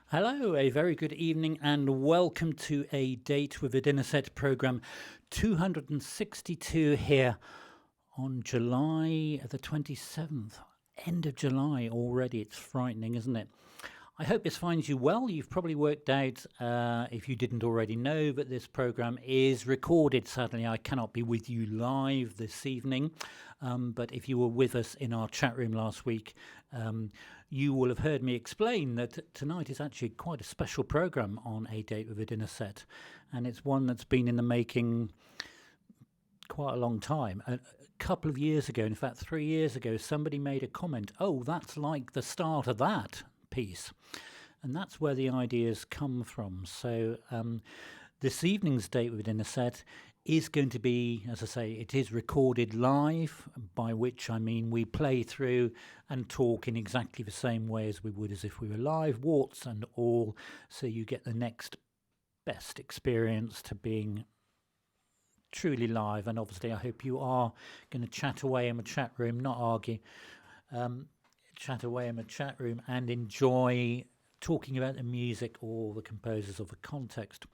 Hello, a very good evening, and welcome to A Date with a Dinner Set programme 262 here on July the 27th. End of July already. It's frightening, isn't it? I hope this finds you well. You've probably worked out, if you didn't already know, that this programme is recorded. Sadly, I cannot be with you live this evening, but if you were with us in our chat room last week, you will have heard me explain that tonight is actually quite a special programme on A Date with a Dinner Set, and it's one that's been in the making quite a long time. A couple of years ago, in fact 3 years ago, somebody made a comment, "Oh, that's like the start of that piece," and that's where the ideas come from. So this evening's Date with a Dinner Set is going to be, as I say, it is recorded live, by which I mean we play through and talk in exactly the same way as we would as if we were live, warts and all, so you get the next best experience to being truly live. And obviously I hope you are going to chat away in the chat room, not argue, chat away in the chat room and enjoy talking about the music or the composers or the context.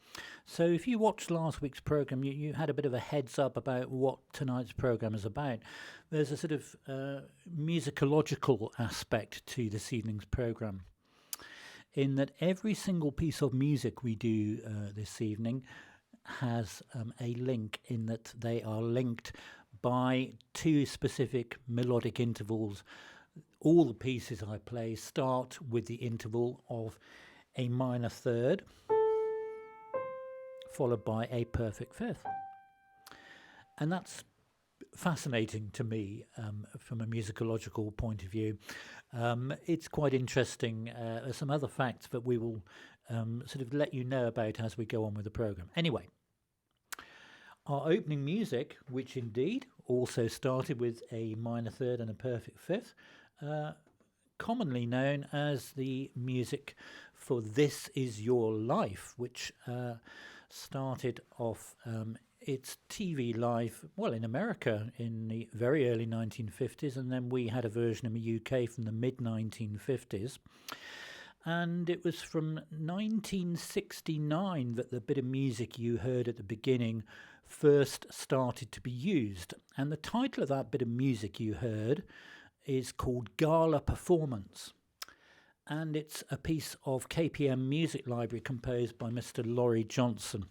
So if you watched last week's programme, you had a bit of a heads up about what tonight's programme is about. There's a sort of musicological aspect to this evening's programme, in that every single piece of music we do this evening has a link, in that they are linked by two specific melodic intervals. All the pieces I play start with the interval of a minor third followed by a perfect fifth, and that's fascinating to me from a musicological point of view. It's quite interesting. There's some other facts that we will sort of let you know about as we go on with the programme. Anyway, our opening music, which indeed also started with a minor third and a perfect fifth, commonly known as the music for This Is Your Life, which started off its TV live, well, in America in the very early 1950s, and then we had a version in the UK from the mid-1950s. And it was from 1969 that the bit of music you heard at the beginning first started to be used. And the title of that bit of music you heard is called Gala Performance, and it's a piece of KPM Music Library composed by Mr. LAURIE Johnson.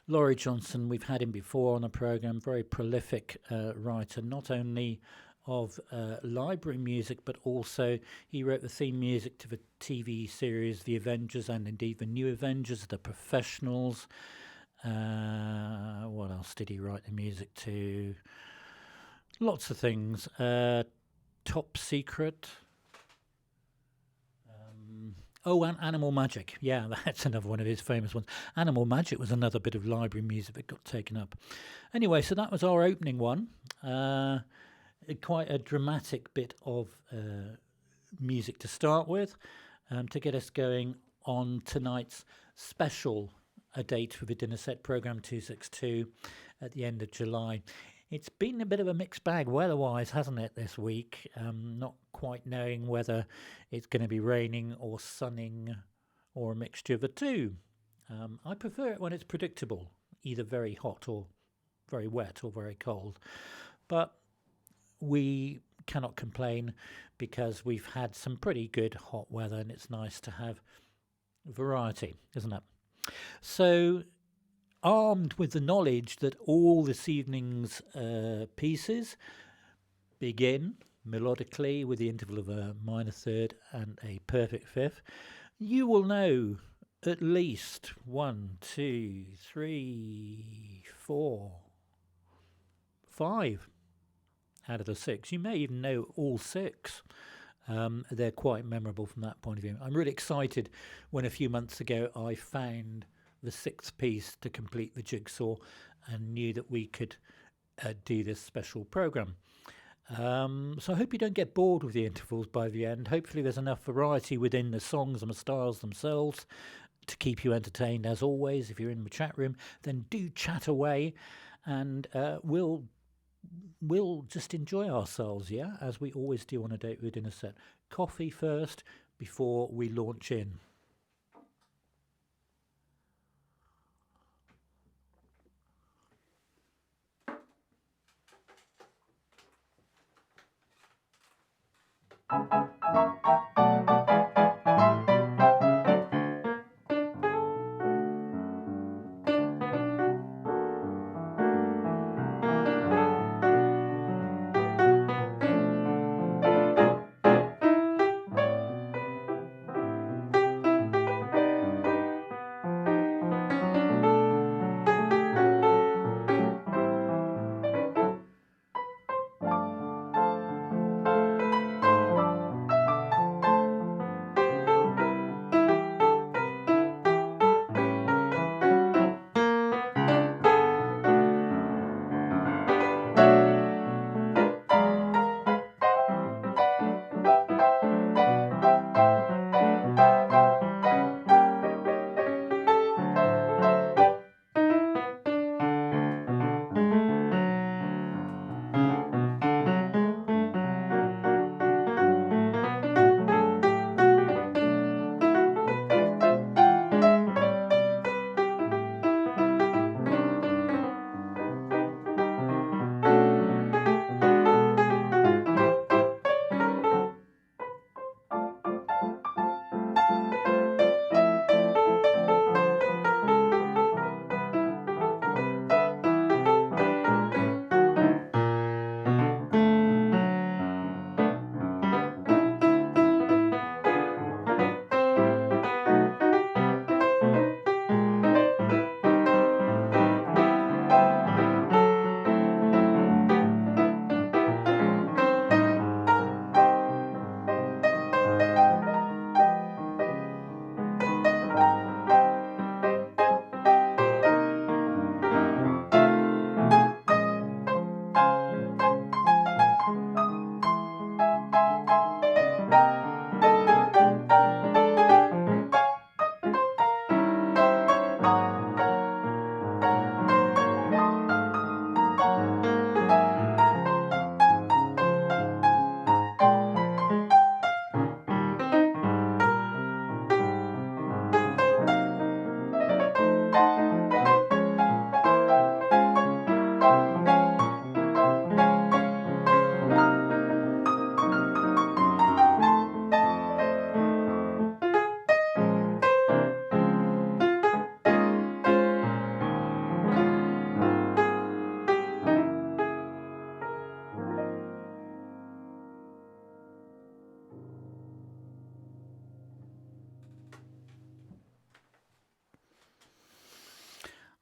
LAURIE Johnson, we've had him before on the programme, very prolific writer, not only of library music, but also he wrote the theme music to the TV series The Avengers, and indeed the New Avengers, The Professionals. What else did he write the music to? Lots of things. Top Secret. And Animal Magic. Yeah, that's another one of his famous ones. Animal Magic was another bit of library music that got taken up. Anyway, so that was our opening one. Quite a dramatic bit of music to start with, to get us going on tonight's special A Date with a Dinner Set programme 262 at the end of July. It's been a bit of a mixed bag weather-wise, hasn't it, this week? Not quite knowing whether it's going to be raining or sunning or a mixture of the two. I prefer it when it's predictable, either very hot or very wet or very cold. But we cannot complain because we've had some pretty good hot weather, and it's nice to have variety, isn't it? So, armed with the knowledge that all this evening's pieces begin melodically with the interval of a minor third and a perfect fifth, you will know at least 1, 2, 3, 4, 5 out of the 6. You may even know all 6. They're quite memorable from that point of view. I'm really excited when a few months ago I found the 6th piece to complete the jigsaw and knew that we could do this special programme. So I hope you don't get bored with the intervals by the end. Hopefully there's enough variety within the songs and the styles themselves to keep you entertained. As always, if you're in the chat room, then do chat away, and we'll just enjoy ourselves, yeah, as we always do on A Date with a Dinner Set. Coffee first, before we launch in.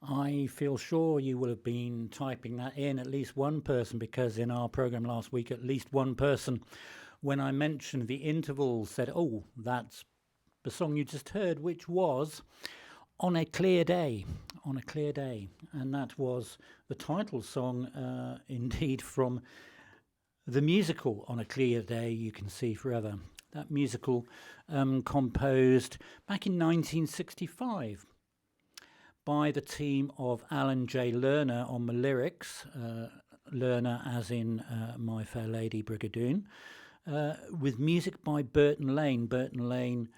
I feel sure you will have been typing that in, at least one person, because in our program last week, at least one person, when I mentioned the intervals, said, oh, that's the song you just heard, which was On a Clear Day, On a Clear Day. And that was the title song, indeed, from the musical On a Clear Day, You Can See Forever. That musical composed back in 1965. By the team of Alan J. Lerner on the lyrics, Lerner as in My Fair Lady Brigadoon, with music by Burton Lane. Burton Lane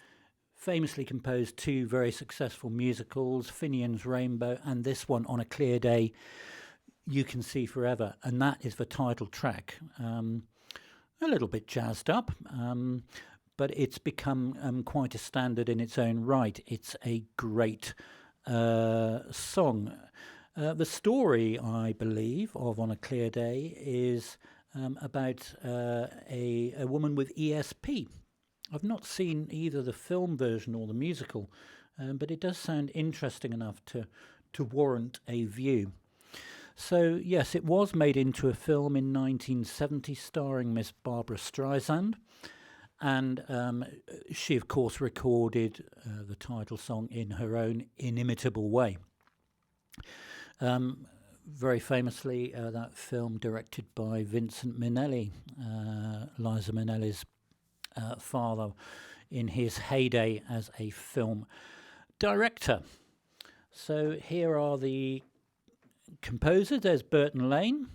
famously composed two very successful musicals, Finian's Rainbow and this one, On a Clear Day, You Can See Forever, and that is the title track. A little bit jazzed up, but it's become quite a standard in its own right. It's a great song. The story, I believe, of On a Clear Day is about a woman with ESP. I've not seen either the film version or the musical, but it does sound interesting enough to warrant a view. So, yes, it was made into a film in 1970 starring Miss Barbara Streisand. And she, of course, recorded the title song in her own inimitable way. Very famously, that film directed by Vincent Minnelli, Liza Minnelli's father in his heyday as a film director. So here are the composers. There's Burton Lane,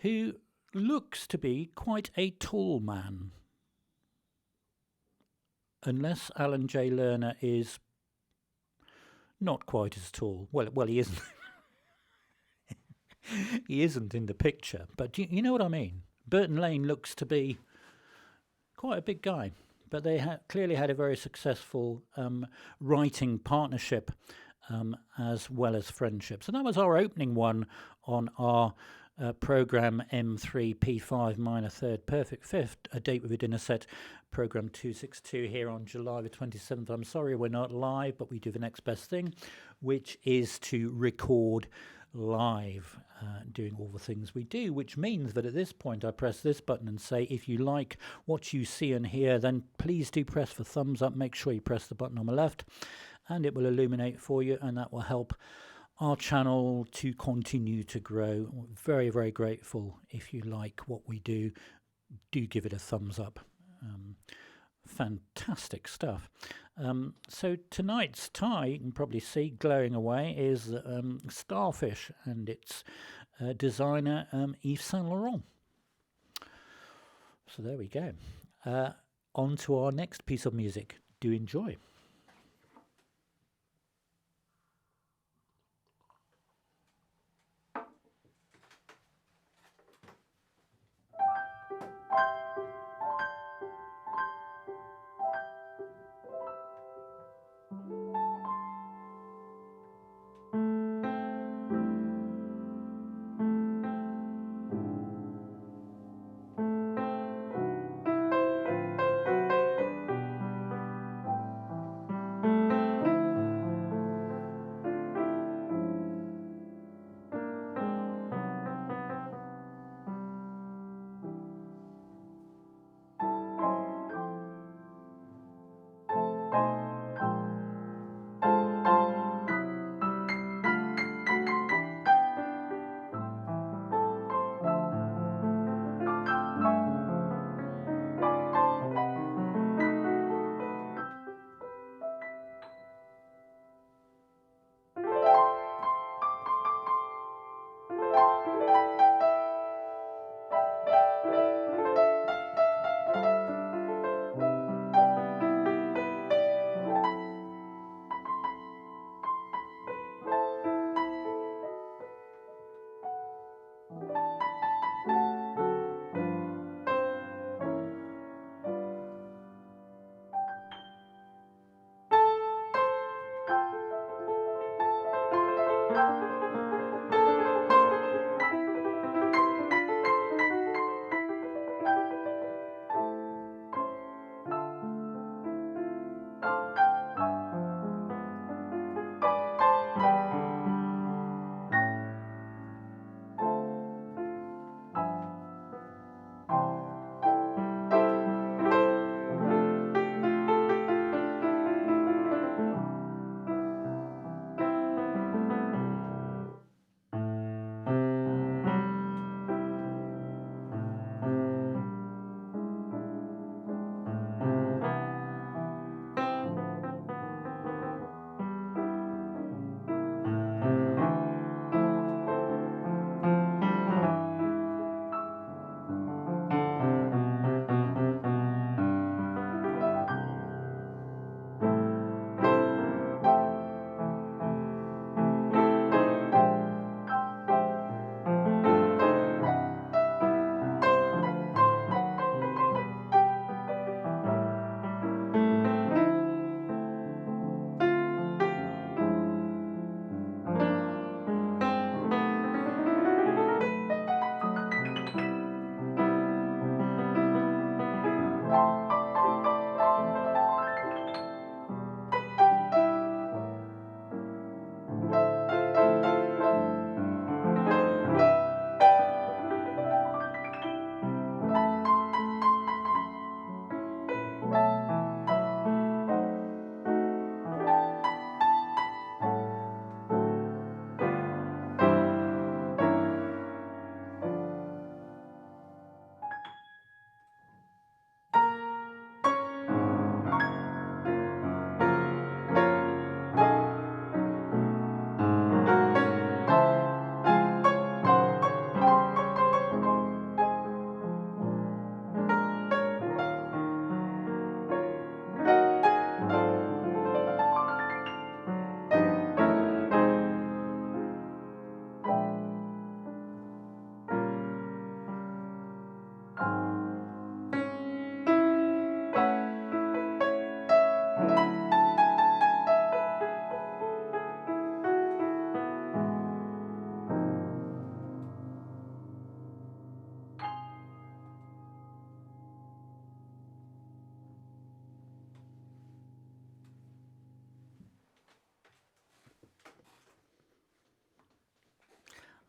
who looks to be quite a tall man. unless Alan J. Lerner is not quite as tall. Well, he isn't. He isn't in the picture, but you know what I mean. Burton Lane looks to be quite a big guy, but they clearly had a very successful writing partnership as well as friendship. So that was our opening one on our program M3P5 minor third perfect fifth, a date with a dinner set, program 262 here on July the 27th. I'm sorry we're not live, but we do the next best thing, which is to record live, doing all the things we do, which means that at this point I press this button and say, if you like what you see and hear, then please do press the thumbs up. Make sure you press the button on the left and it will illuminate for you, and that will help our channel to continue to grow. We're very, very grateful. If you like what we do give it a thumbs up. Fantastic stuff. So tonight's tie, you can probably see glowing away, is Starfish, and its designer Yves Saint Laurent. So there we go. On to our next piece of music. Do enjoy.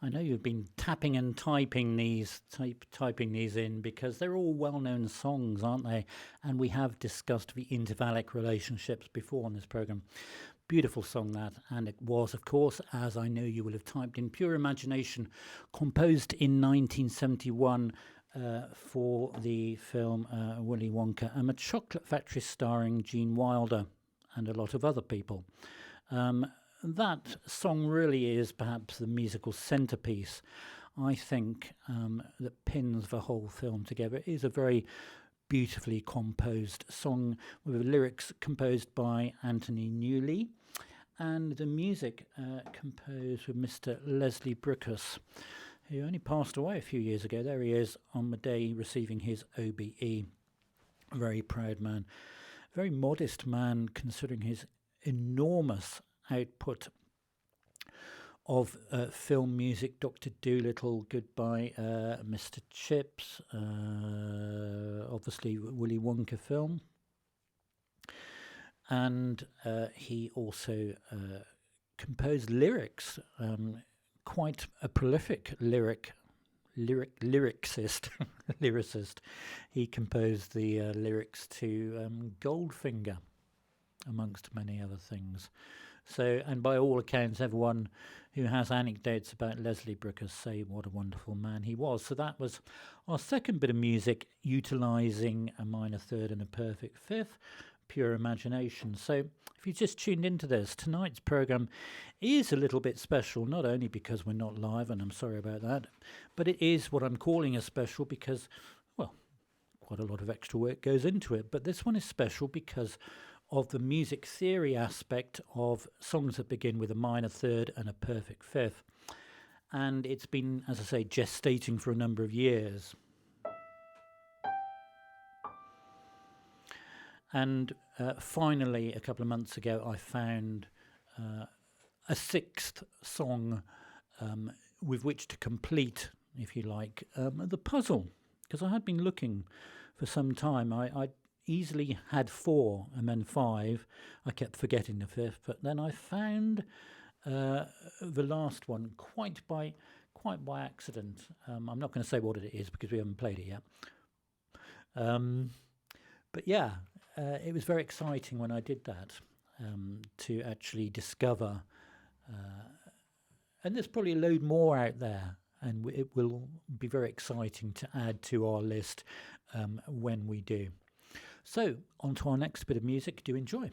I know you've been tapping and typing these in because they're all well-known songs, aren't they? And we have discussed the intervallic relationships before on this program. Beautiful song that, and it was, of course, as I know you will have typed in, Pure Imagination, composed in 1971 for the film Willy Wonka and the Chocolate Factory, starring Gene Wilder and a lot of other people. That song really is perhaps the musical centerpiece, I think, that pins the whole film together. It is a very beautifully composed song with lyrics composed by Anthony Newley and the music composed with Mr. Leslie Bricusse, who only passed away a few years ago. There he is on the day receiving his OBE. A very proud man, very modest man considering his enormous output of film music. Dr. Dolittle, Goodbye, Mr. Chips, obviously Willy Wonka film, and he also composed lyrics, quite a prolific lyricist. He composed the lyrics to Goldfinger, amongst many other things. So, and by all accounts, everyone who has anecdotes about Leslie Bricusse say what a wonderful man he was. So that was our second bit of music, utilising a minor third and a perfect fifth, Pure Imagination. So if you just tuned into this, tonight's programme is a little bit special, not only because we're not live, and I'm sorry about that, but it is what I'm calling a special because, well, quite a lot of extra work goes into it. But this one is special because of the music theory aspect of songs that begin with a minor third and a perfect fifth. And it's been, as I say, gestating for a number of years. And finally, a couple of months ago, I found a sixth song with which to complete, if you like, the puzzle. Because I had been looking for some time. I easily had 4 and then 5. I kept forgetting the 5th, but then I found the last one quite by accident. I'm not going to say what it is because we haven't played it yet. But yeah, it was very exciting when I did that, to actually discover, and there's probably a load more out there, and it will be very exciting to add to our list when we do. So, on to our next bit of music. Do enjoy.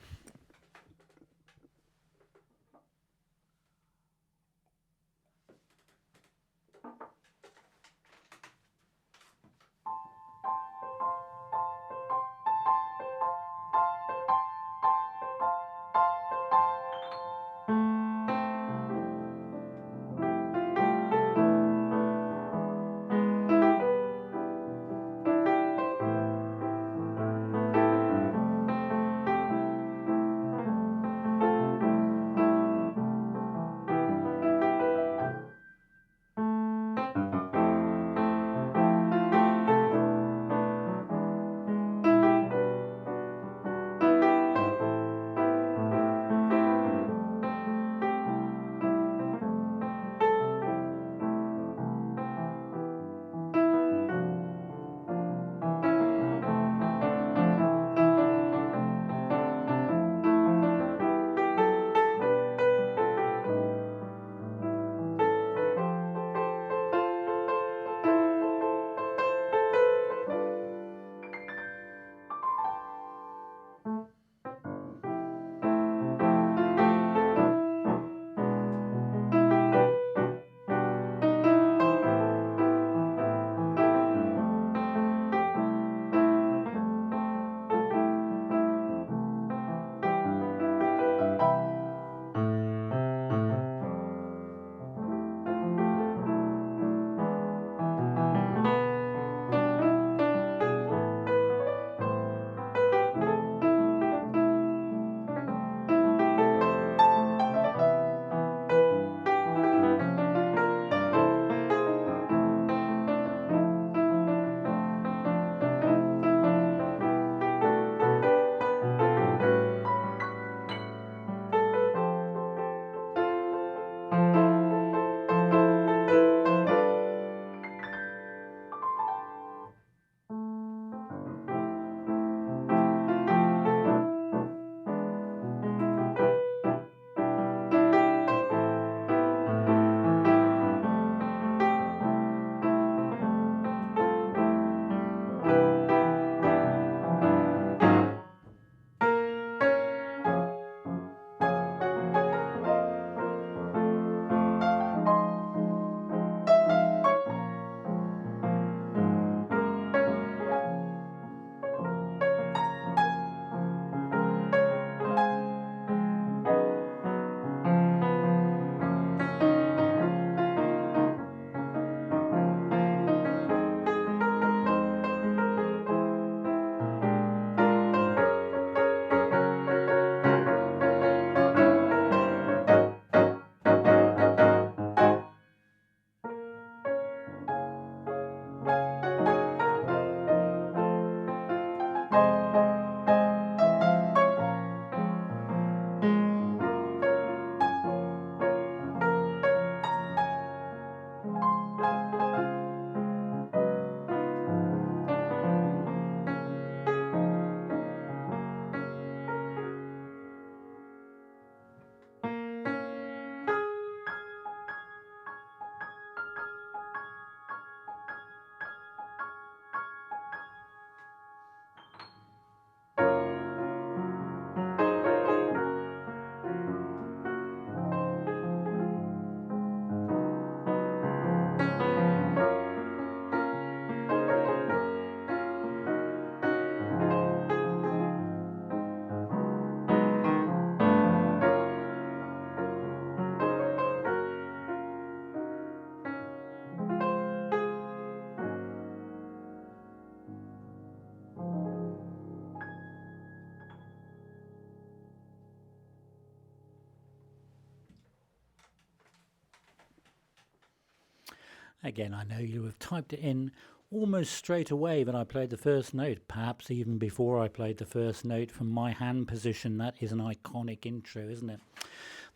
Again, I know you have typed it in almost straight away when I played the first note, perhaps even before I played the first note from my hand position. That is an iconic intro, isn't it?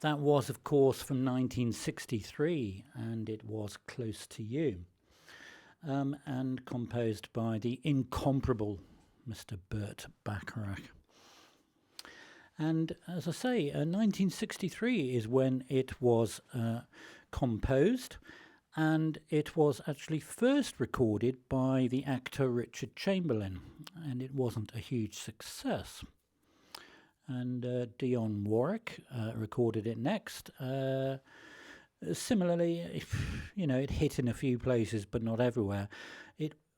That was, of course, from 1963, and it was Close to You, and composed by the incomparable Mr. Burt Bacharach. And as I say, 1963 is when it was composed, and it was actually first recorded by the actor Richard Chamberlain, and it wasn't a huge success. And Dionne Warwick recorded it next. Similarly, you know, it hit in a few places, but not everywhere.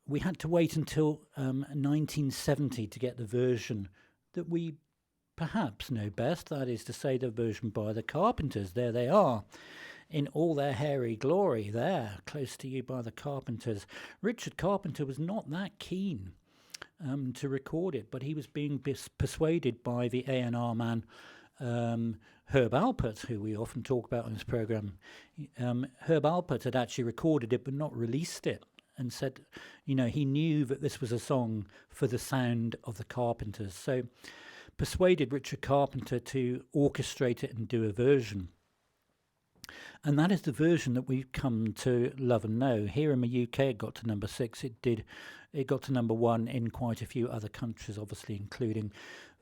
We had to wait until 1970 to get the version that we perhaps know best, that is to say, the version by the Carpenters. There they are, in all their hairy glory there, Close to You by the Carpenters. Richard Carpenter was not that keen to record it, but he was being persuaded by the A&R man, Herb Alpert, who we often talk about on this programme. Herb Alpert had actually recorded it but not released it, and said, you know, he knew that this was a song for the sound of the Carpenters. So persuaded Richard Carpenter to orchestrate it and do a version. And that is the version that we've come to love and know. Here in the UK, it got to number 6. It got to number 1 in quite a few other countries, obviously, including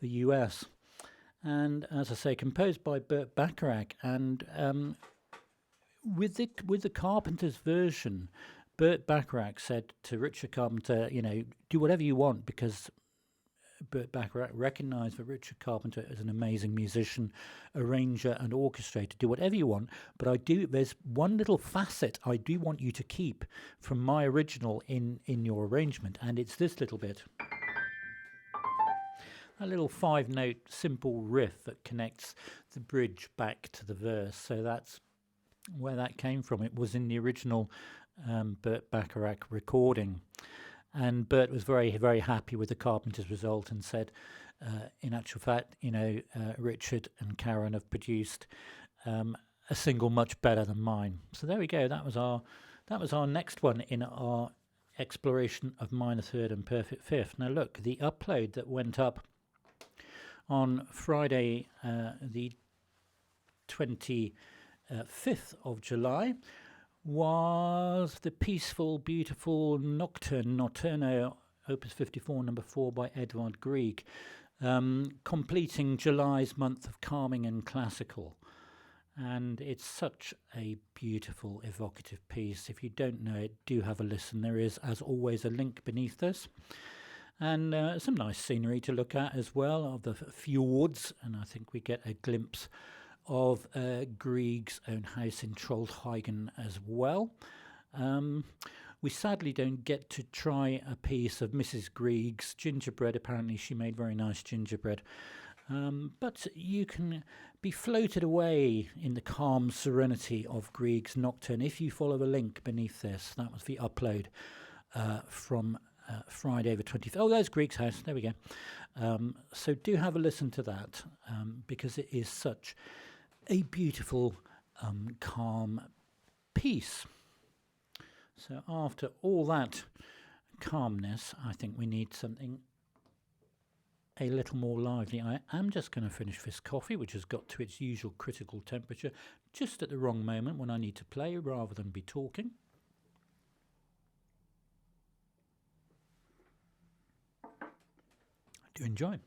the US. And as I say, composed by Burt Bacharach. And with the Carpenters version, Burt Bacharach said to Richard Carpenter, you know, do whatever you want, because Burt Bacharach recognised that Richard Carpenter is an amazing musician, arranger and orchestrator. Do whatever you want, but there's one little facet I do want you to keep from my original in your arrangement, and it's this little bit. A little 5-note simple riff that connects the bridge back to the verse. So that's where that came from. It was in the original Burt Bacharach recording. And Burt was very, very happy with the Carpenters' result and said, in actual fact, you know, Richard and Karen have produced a single much better than mine. So there we go. That was our next one in our exploration of minor third and perfect fifth. Now look, the upload that went up on Friday, the 25th of July, was the peaceful, beautiful Nocturne, Notturno, Opus 54, number 4 by EDVARD Grieg, completing July's month of calming and classical. And it's such a beautiful, evocative piece. If you don't know it, do have a listen. There is, as always, a link beneath this. And some nice scenery to look at as well, of the fjords, and I think we get a glimpse of Grieg's own house in Trollhättan as well. We sadly don't get to try a piece of Mrs. Grieg's gingerbread. Apparently she made very nice gingerbread. But you can be floated away in the calm serenity of Grieg's Nocturne if you follow the link beneath this. That was the upload from Friday the 20th. Oh, there's Grieg's house. There we go. So do have a listen to that, because it is such a beautiful, calm piece. So after all that calmness, I think we need something a little more lively. I am just going to finish this coffee, which has got to its usual critical temperature just at the wrong moment when I need to play rather than be talking. Do enjoy.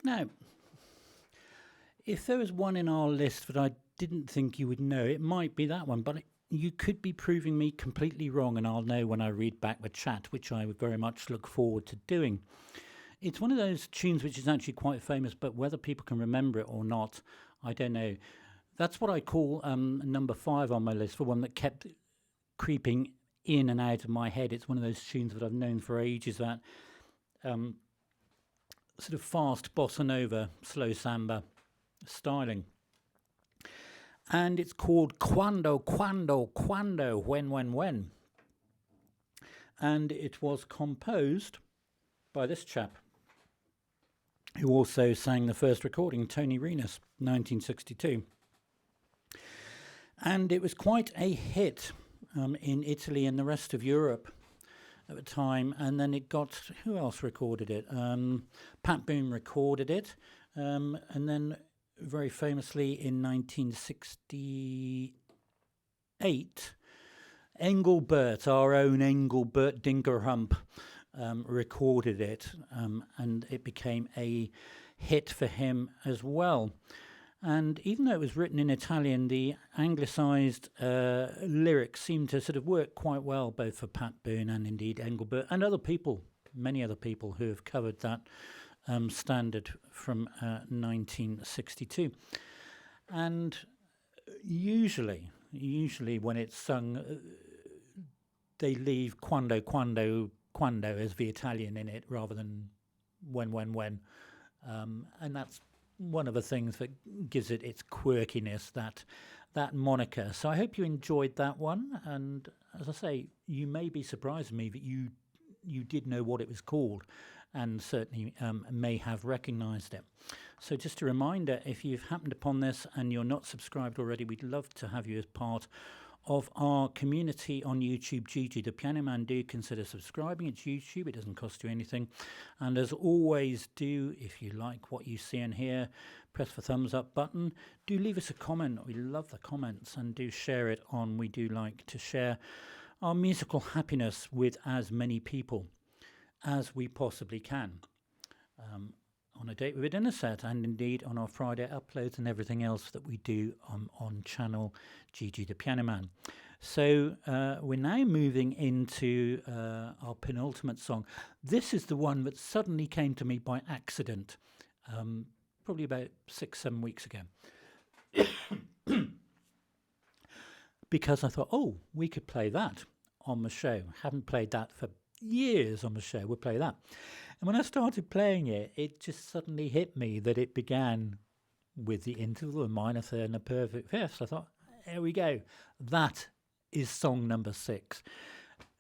Now, if there was one in our list that I didn't think you would know, it might be that one, but you could be proving me completely wrong, and I'll know when I read back the chat, which I would very much look forward to doing. It's one of those tunes which is actually quite famous, but whether people can remember it or not, I don't know. That's what I call number 5 on my list, for one that kept creeping in and out of my head. It's one of those tunes that I've known for ages, that sort of fast bossa nova, slow samba styling. And it's called Quando, Quando, Quando, When. And it was composed by this chap, who also sang the first recording, Tony Renis, 1962. And it was quite a hit in Italy and the rest of Europe at the time. And then it got, who else recorded it? Pat Boone recorded it. And then very famously in 1968, Engelbert, our own Engelbert Dinkerhump, recorded it, and it became a hit for him as well. And even though it was written in Italian, the anglicised lyrics seemed to sort of work quite well, both for Pat Boone and indeed Engelbert and other people, many other people who have covered that standard from 1962. And usually when it's sung, they leave quando, quando, quando as the Italian in it rather than when. And that's one of the things that gives it its quirkiness, that moniker. So I hope you enjoyed that one. And as I say, you may be surprised at me that you did know what it was called, and certainly may have recognised it. So just a reminder, if you've happened upon this and you're not subscribed already, we'd love to have you as part of our community on YouTube, Gigi the Piano Man. Do consider subscribing. It's YouTube, it doesn't cost you anything. And as always, do, if you like what you see and hear, press the thumbs up button. Do leave us a comment. We love the comments, and do share it on. We do like to share our musical happiness with as many people as we possibly can, on A Date with a Dinner Set, and indeed on our Friday uploads and everything else that we do on channel Gigi the Piano Man. So we're now moving into our penultimate song. This is the one that suddenly came to me by accident, probably about 6-7 weeks ago. Because I thought, oh, we could play that on the show. Haven't played that for years on the show. We'll play that. And when I started playing it, it just suddenly hit me that it began with the interval, a minor third and a perfect fifth. So I thought, there we go. That is song number 6.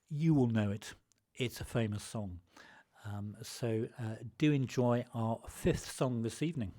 You will know it. It's a famous song. So do enjoy our 5th song this evening.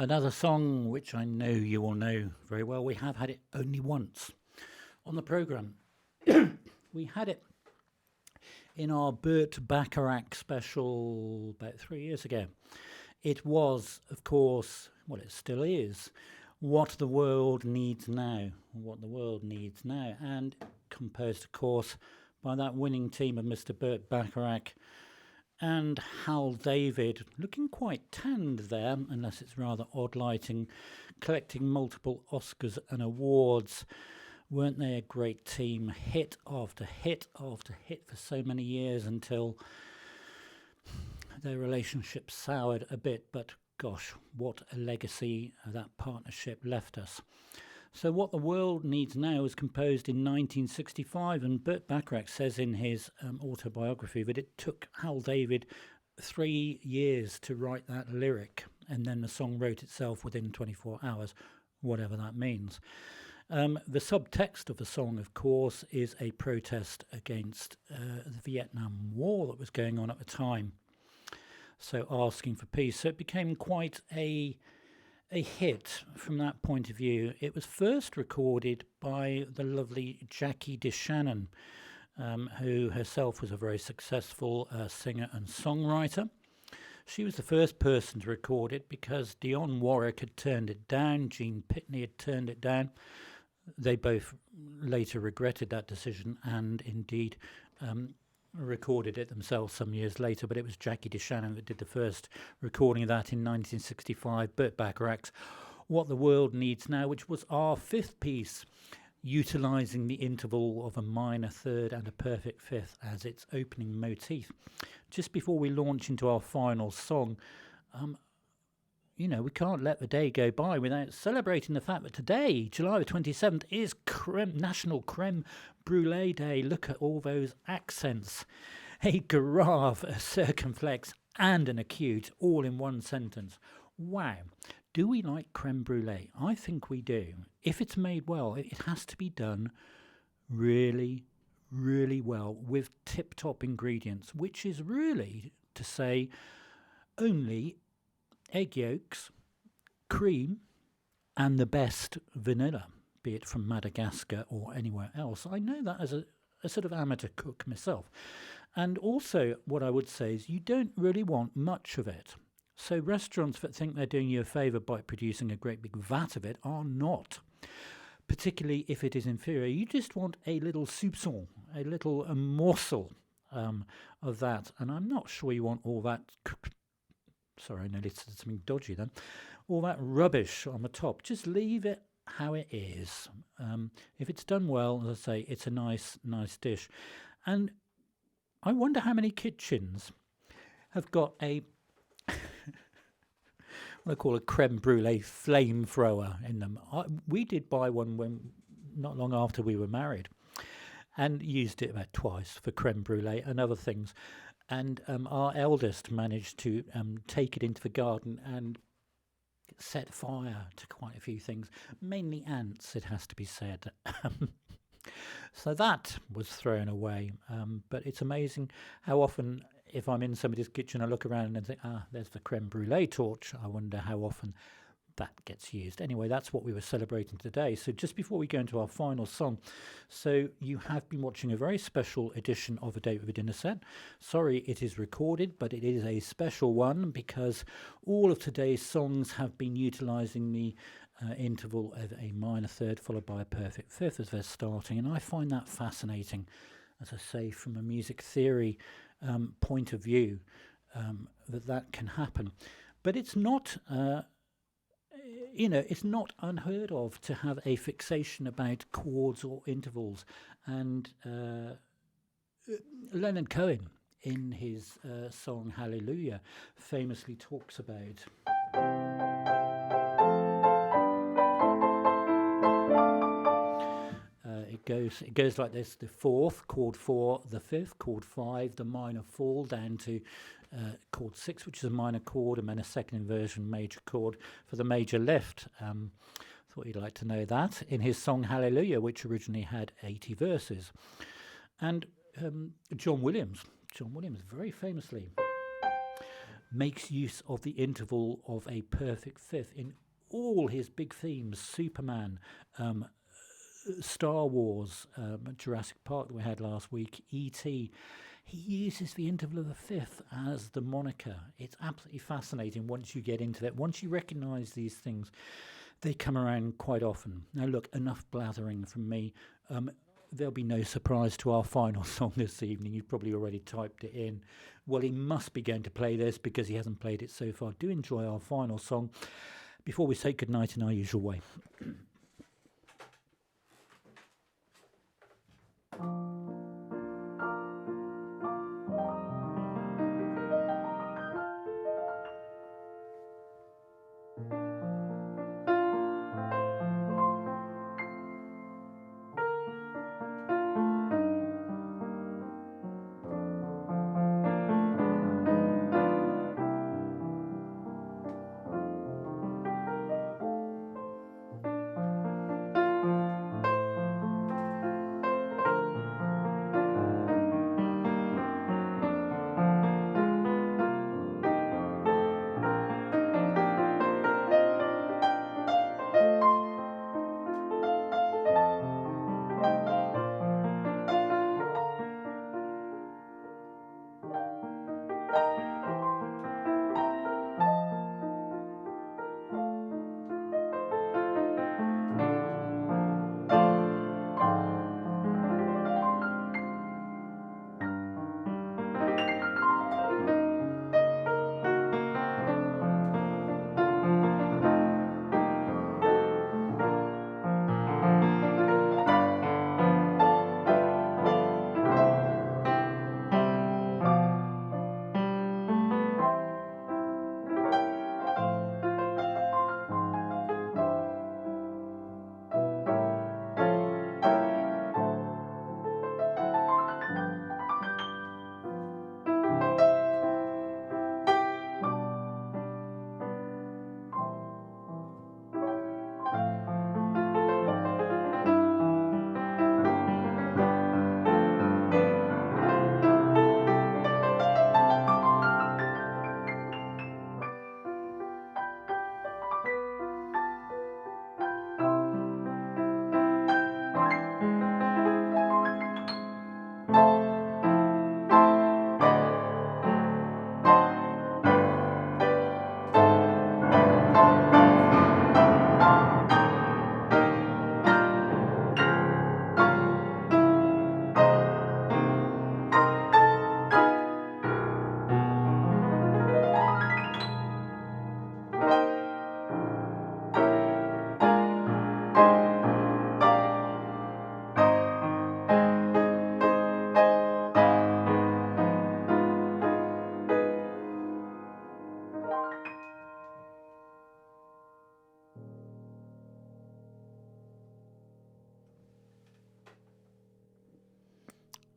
Another song which I know you all know very well. We have had it only once on the programme. We had it in our Burt Bacharach special about 3 years ago. It was, of course, well, it still is, What the World Needs Now. What the World Needs Now. And composed, of course, by that winning team of Mr. Burt Bacharach and Hal David, looking quite tanned there, unless it's rather odd lighting, collecting multiple Oscars and awards. Weren't they a great team? Hit after hit after hit for so many years until their relationship soured a bit, but gosh, what a legacy that partnership left us. So What the World Needs Now was composed in 1965, and Burt Bacharach says in his autobiography that it took Hal David 3 years to write that lyric, and then the song wrote itself within 24 hours, whatever that means. The subtext of the song, of course, is a protest against the Vietnam War that was going on at the time, so asking for peace. So it became quite a hit from that point of view. It was first recorded by the lovely Jackie DeShannon, who herself was a very successful singer and songwriter. She was the first person to record it because Dionne Warwick had turned it down, Gene Pitney had turned it down. They both later regretted that decision and indeed recorded it themselves some years later, but it was Jackie DeShannon that did the first recording of that in 1965, Burt Bacharach's What the World Needs Now, which was our fifth piece, utilising the interval of a minor third and a perfect fifth as its opening motif. Just before we launch into our final song, you know, we can't let the day go by without celebrating the fact that today, July the 27th, is National Creme Brulee Day. Look at all those accents. A grave, a circumflex, and an acute, all in one sentence. Wow. Do we like creme brulee? I think we do. If it's made well, it has to be done really, really well with tip-top ingredients, which is really to say only egg yolks, cream, and the best vanilla, be it from Madagascar or anywhere else. I know that as a sort of amateur cook myself. And also what I would say is you don't really want much of it. So restaurants that think they're doing you a favour by producing a great big vat of it are not, particularly if it is inferior. You just want a little soupçon, a little morsel of that. And I'm not sure you want all that... Sorry, I nearly said something dodgy then. All that rubbish on the top. Just leave it how it is. If it's done well, as I say, it's a nice dish. And I wonder how many kitchens have got a what I call a creme brulee flamethrower in them. We did buy one when not long after we were married, and used it about twice for creme brulee and other things. And our eldest managed to take it into the garden and set fire to quite a few things, mainly ants, it has to be said. So that was thrown away. But it's amazing how often, if I'm in somebody's kitchen, I look around and think, there's the creme brulee torch. I wonder how often that gets used. Anyway, that's what we were celebrating today. So just before we go into our final song, so you have been watching a very special edition of A Date with a Dinner Set. Sorry it is recorded, but it is a special one because all of today's songs have been utilising the interval of a minor third followed by a perfect fifth as they're starting, and I find that fascinating, as I say, from a music theory point of view, that can happen. But it's not... it's not unheard of to have a fixation about chords or intervals. And Leonard Cohen, in his song Hallelujah, famously talks about... It goes like this: the fourth, chord 4, the fifth, chord 5, the minor fall down to chord 6, which is a minor chord, and then a second inversion major chord for the major lift. Thought you'd like to know that. In his song Hallelujah, which originally had 80 verses. And John Williams very famously makes use of the interval of a perfect fifth in all his big themes: Superman, Star Wars, Jurassic Park that we had last week, E.T. He uses the interval of the fifth as the moniker. It's absolutely fascinating once you get into that. Once you recognise these things, they come around quite often. Now look, enough blathering from me. There'll be no surprise to our final song this evening. You've probably already typed it in. Well, he must be going to play this because he hasn't played it so far. Do enjoy our final song before we say goodnight in our usual way.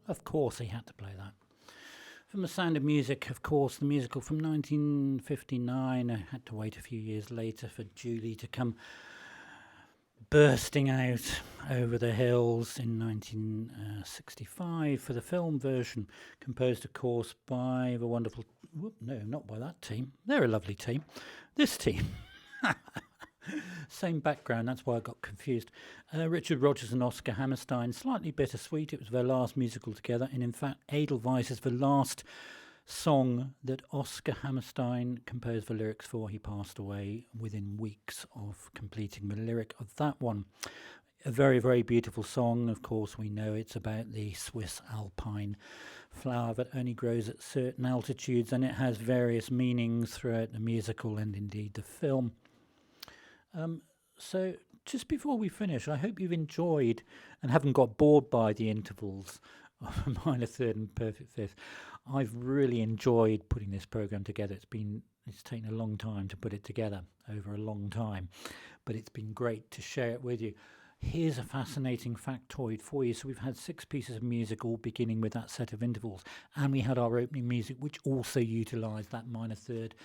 Of course he had to play that. From The Sound of Music, of course, the musical from 1959. I had to wait a few years later for Julie to come bursting out over the hills in 1965 for the film version, composed, of course, by the wonderful... no, not by that team. They're a lovely team. This team. Same background, that's why I got confused. Richard Rodgers and Oscar Hammerstein, slightly bittersweet. It was their last musical together, and in fact, Edelweiss is the last song that Oscar Hammerstein composed the lyrics for. He passed away within weeks of completing the lyric of that one. A very, very beautiful song. Of course, we know it's about the Swiss alpine flower that only grows at certain altitudes, and it has various meanings throughout the musical and indeed the film. So just before we finish, I hope you've enjoyed and haven't got bored by the intervals of minor third and perfect fifth. I've really enjoyed putting this program together. It's taken a long time to put it together, over a long time, but it's been great to share it with you. Here's a fascinating factoid for you. So we've had 6 pieces of music, all beginning with that set of intervals, and we had our opening music, which also utilised that minor third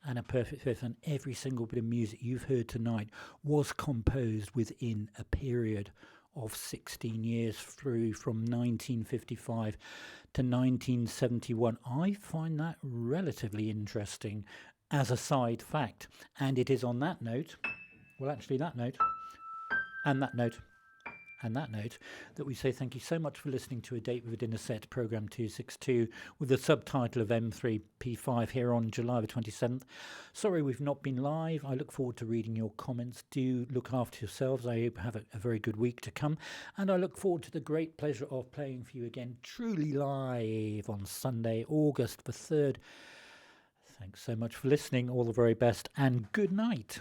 and a perfect fifth, and every single bit of music you've heard tonight was composed within a period of 16 years through from 1955 to 1971. I find that relatively interesting as a side fact. And it is on that note, well, actually that note, and that note, and that note, that we say thank you so much for listening to A Date with a Dinner Set, Programme 262, with the subtitle of M3P5 here on July the 27th. Sorry we've not been live. I look forward to reading your comments. Do look after yourselves. I hope you have a very good week to come. And I look forward to the great pleasure of playing for you again, truly live on Sunday, August the 3rd. Thanks so much for listening. All the very best and good night.